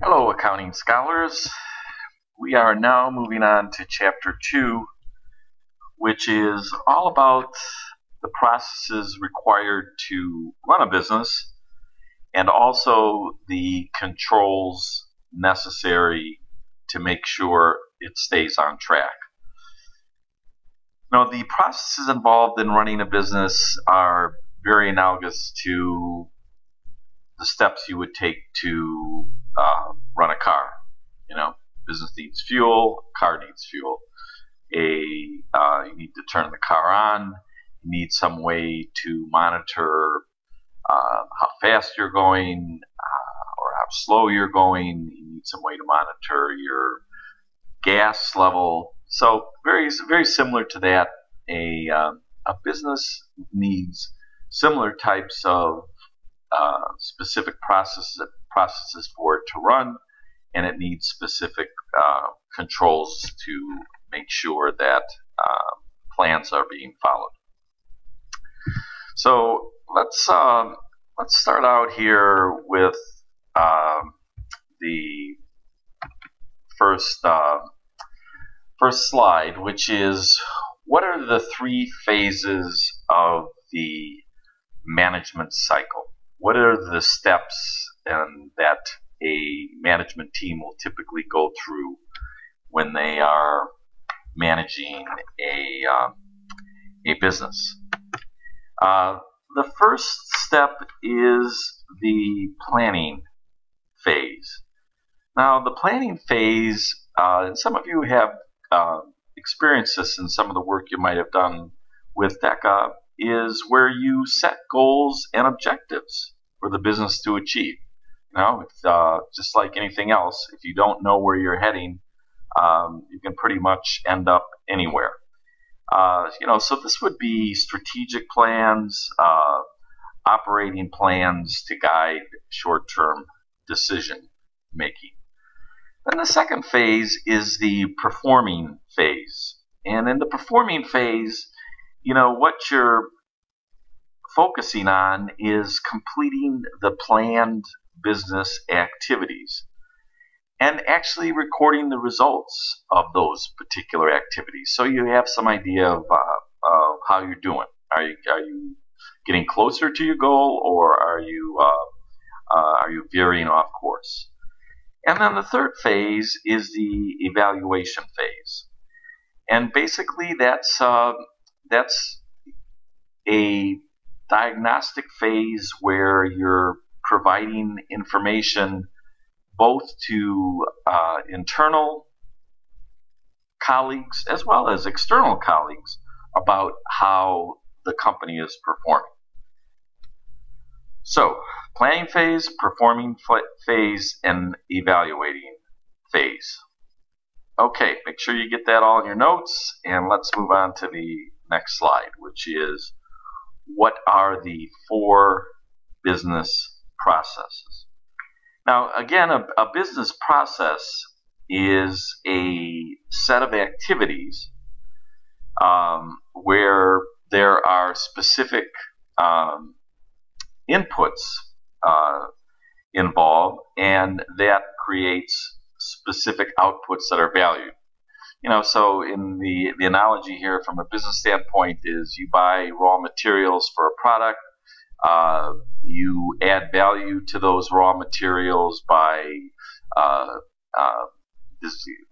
Hello, accounting scholars. We are now moving on to chapter 2, which is all about the processes required to run a business and also the controls necessary to make sure it stays on track. Now, the processes involved in running a business are very analogous to the steps you would take to run a car. You know, business needs fuel, car needs fuel. You need to turn the car on. You need some way to monitor how fast you're going or how slow you're going. You need some way to monitor your gas level. So very similar to that. A business needs similar types of specific processes for it to run, and it needs specific controls to make sure that plans are being followed. So let's start out here with the first slide, which is what are the three phases of the management cycle? What are the steps that a management team will typically go through when they are managing a business? The first step is the planning phase. Now, the planning phase, some of you have experienced this in some of the work you might have done with DECA, is where you set goals and objectives for the business to achieve. You know, just like anything else, if you don't know where you're heading, you can pretty much end up anywhere. So this would be strategic plans, operating plans to guide short-term decision making. Then the second phase is the performing phase. And in the performing phase, what you're focusing on is completing the planned business activities and actually recording the results of those particular activities, so you have some idea of how you're doing. Are you getting closer to your goal, or are you veering off course? And then the third phase is the evaluation phase, and basically that's a diagnostic phase where you're providing information both to internal colleagues as well as external colleagues about how the company is performing. So, planning phase, performing phase, and evaluating phase. Okay, make sure you get that all in your notes, and let's move on to the next slide, which is what are the 4 business processes. Now, again, a business process is a set of activities where there are specific inputs involved, and that creates specific outputs that are valued. So in the analogy here from a business standpoint is you buy raw materials for a product. You add value to those raw materials by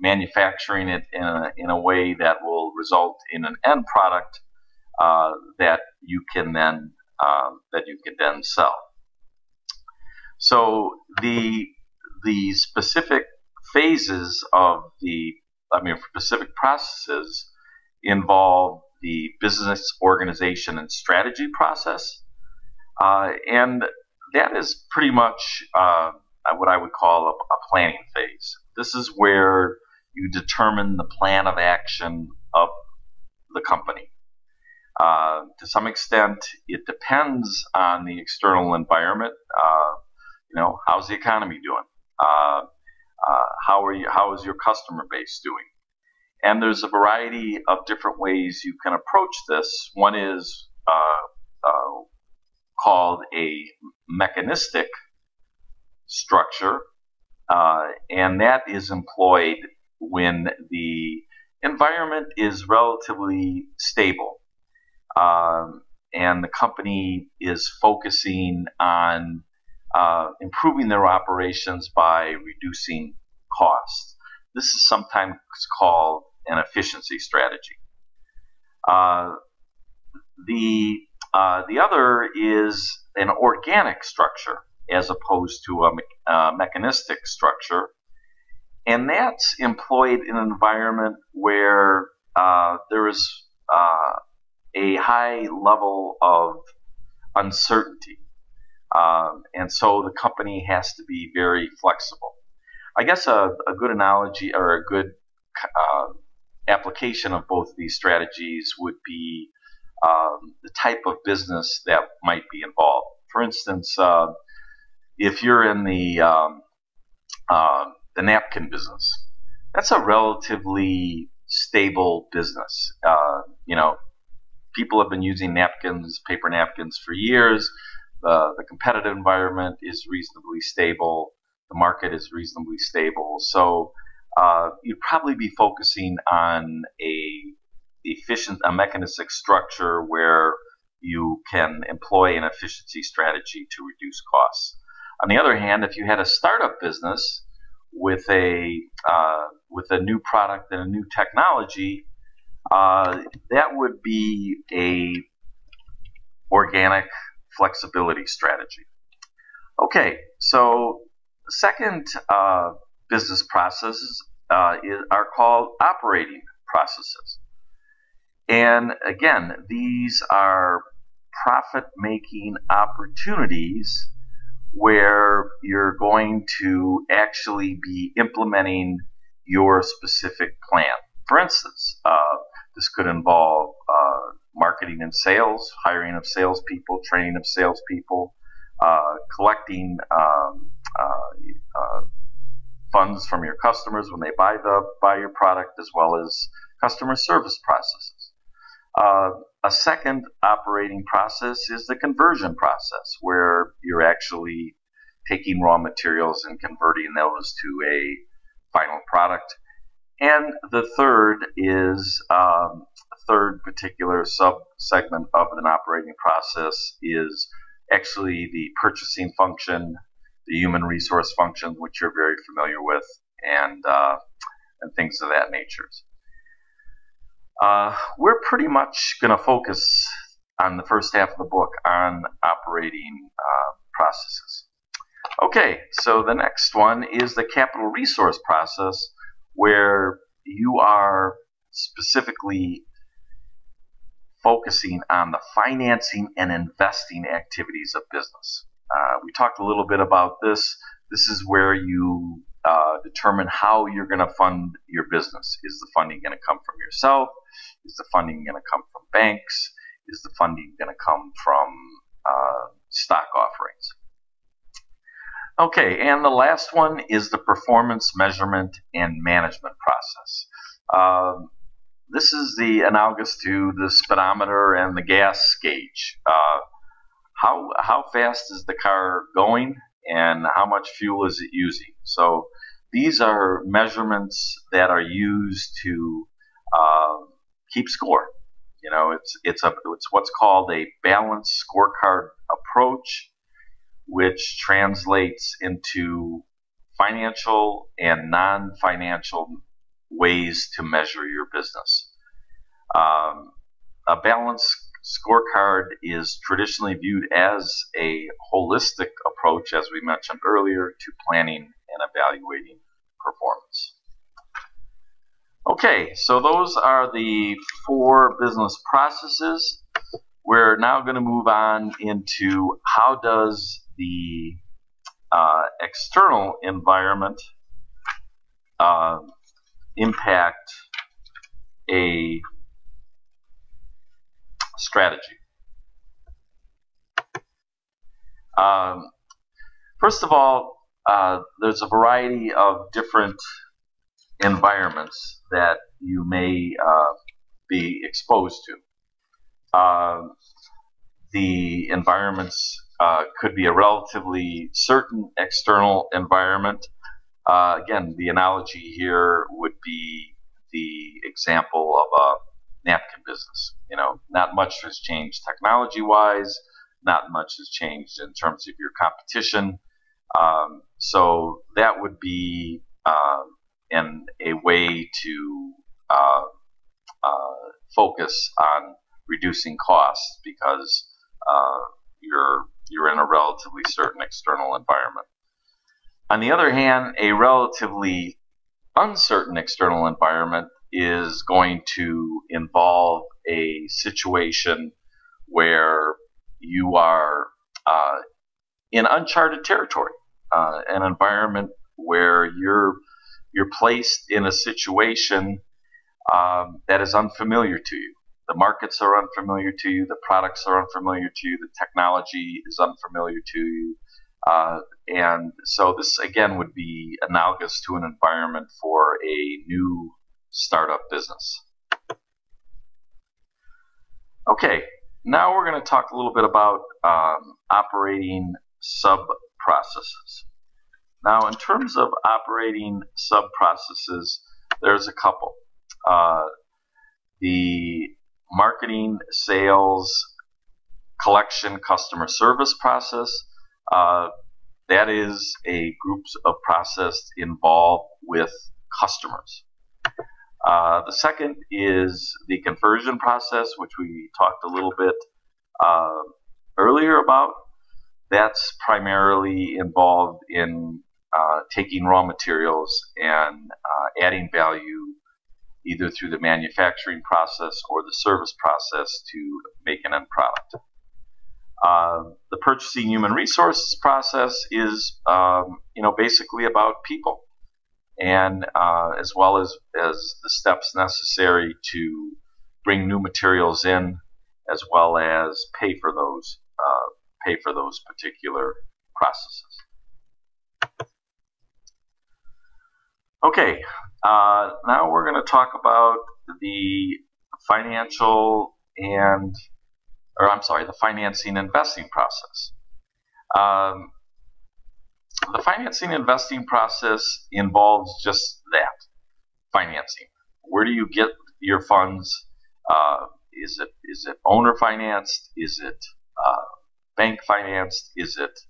manufacturing it in a way that will result in an end product that you can then sell. So the specific phases of specific processes involve the business organization and strategy process. And that is pretty much what I would call a planning phase. This is where you determine the plan of action of the company. To some extent, it depends on the external environment. How's the economy doing? How is your customer base doing? And there's a variety of different ways you can approach this. One is called a mechanistic structure, and that is employed when the environment is relatively stable, and the company is focusing on improving their operations by reducing costs. This is sometimes called an efficiency strategy. The other is an organic structure as opposed to a mechanistic structure, and that's employed in an environment where there is a high level of uncertainty, and so the company has to be very flexible. I guess a good analogy or a good application of both of these strategies would be the type of business that might be involved. For instance, if you're in the napkin business, that's a relatively stable business. People have been using napkins, paper napkins, for years. The competitive environment is reasonably stable. The market is reasonably stable. So you'd probably be focusing on a mechanistic structure where you can employ an efficiency strategy to reduce costs. On the other hand, if you had a startup business with a new product and a new technology, that would be a organic flexibility strategy. Okay, so the second business processes are called operating processes. And again, these are profit-making opportunities where you're going to actually be implementing your specific plan. For instance, this could involve marketing and sales, hiring of salespeople, training of salespeople, collecting funds from your customers when they buy your product, as well as customer service processes. A second operating process is the conversion process, where you're actually taking raw materials and converting those to a final product. And the third is a third particular sub-segment of an operating process is actually the purchasing function, the human resource function, which you're very familiar with, and things of that nature. We're pretty much going to focus on the first half of the book on operating processes. Okay, so the next one is the capital resource process, where you are specifically focusing on the financing and investing activities of business. We talked a little bit about this. This is where you determine how you're going to fund your business. Is the funding going to come from yourself? Is the funding going to come from banks? Is the funding going to come from stock offerings? Okay, and the last one is the performance measurement and management process. This is the analogous to the speedometer and the gas gauge. How fast is the car going, and how much fuel is it using? So these are measurements that are used to keep score. It's what's called a balanced scorecard approach, which translates into financial and non-financial ways to measure your business. A balanced scorecard is traditionally viewed as a holistic approach, as we mentioned earlier, to planning and evaluating performance. Okay, so those are the 4 business processes. We're now going to move on into how does the external environment impact a strategy. First of all, there's a variety of different environments that you may be exposed to. The environments could be a relatively certain external environment. Again, the analogy here would be the example of a napkin business. Not much has changed technology-wise, not much has changed in terms of your competition. So that would be a way to focus on reducing costs because you're in a relatively certain external environment. On the other hand, a relatively uncertain external environment is going to involve a situation where you are in uncharted territory, an environment where you're placed in a situation that is unfamiliar to you. The markets are unfamiliar to you, the products are unfamiliar to you, the technology is unfamiliar to you. And so this, again, would be analogous to an environment for a new startup business. Okay, now we're going to talk a little bit about operating sub-processes. Now, in terms of operating sub-processes, there's a couple. The marketing, sales, collection, customer service process, that is a group of process involved with customers. The second is the conversion process, which we talked a little bit earlier about. That's primarily involved in taking raw materials and adding value either through the manufacturing process or the service process to make an end product. The purchasing human resources process is basically about people, and as well as the steps necessary to bring new materials in, as well as pay for those particular processes. Okay, now we're going to talk about the the financing investing process. The financing investing process involves just that, financing. Where do you get your funds? Is it owner financed? Is it bank financed? Is it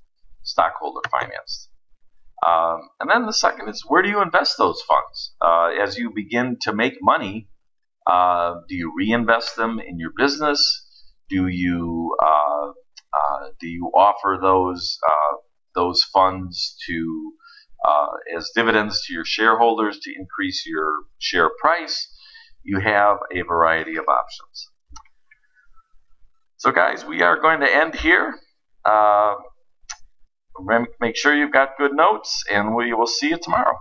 stockholder financed? And then the second is, where do you invest those funds? As you begin to make money, do you reinvest them in your business? Do you offer those funds to as dividends to your shareholders to increase your share price? You have a variety of options. So guys, we are going to end here. Make sure you've got good notes, and we will see you tomorrow.